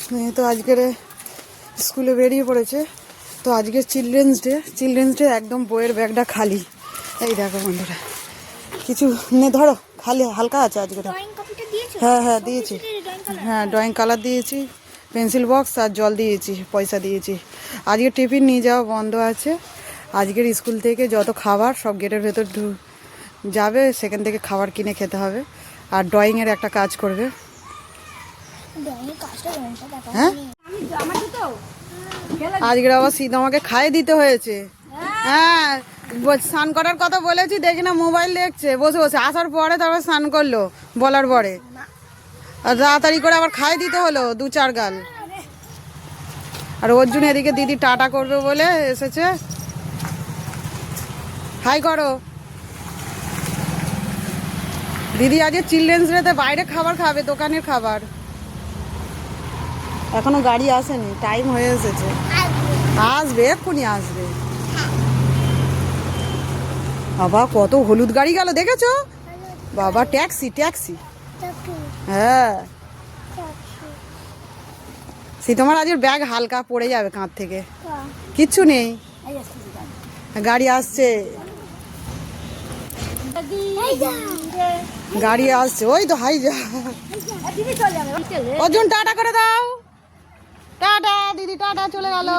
তো আজকের স্কুলে বেরিয়ে পড়েছে। তো আজকে চিলড্রেন্স ডে একদম বইয়ের ব্যাগটা খালি। এই দেখো বন্ধুরা, কিছু ধরো খালি হালকা আছে আজকে। হ্যাঁ দিয়েছি, হ্যাঁ ড্রয়িং কালার দিয়েছি, পেন্সিল বক্স আর জল দিয়েছি, পয়সা দিয়েছি। আজকে টিফিন নিয়ে যাওয়া বন্ধ আছে। আজকের স্কুল থেকে যত খাবার সব গেটের ভেতর যাবে, সেখান থেকে খাবার কিনে খেতে হবে। আর ড্রয়িংয়ের একটা কাজ করবে। হ্যাঁ আজকের আবার শীত আমাকে খাইয়ে দিতে হয়েছে। হ্যাঁ স্নান করার কথা বলেছি, দেখি না মোবাইল দেখছে বসে বসে। আসার পরে তারপর স্নান করলো বলার পরে, আর তাড়াতাড়ি করে আবার খাইয়ে দিতে হলো 2-4 গাল। আর ওর জন্য এদিকে দিদি টাটা করবে বলে এসেছে। হাই করো। দিদি আজকে চিলড্রেন্স ডেতে বাইরে খাবার খাবে, দোকানের খাবার। এখনো গাড়ি আসেনি, টাইম হয়ে এসেছে। আসবে, এক্ষুনি আসবে। বাবা কত হলুদ গাড়ি গেল দেখেছো? বাবা ট্যাক্সি। হ্যাঁ তোমার আজকের ব্যাগ হালকা পড়ে যাবে কাঁধ থেকে। কিচ্ছু নেই, গাড়ি আসছে। ওই তো হাই যা। অর্জুন টাটা করে দাও। টাটা দিদি, টাটা চলে গেল।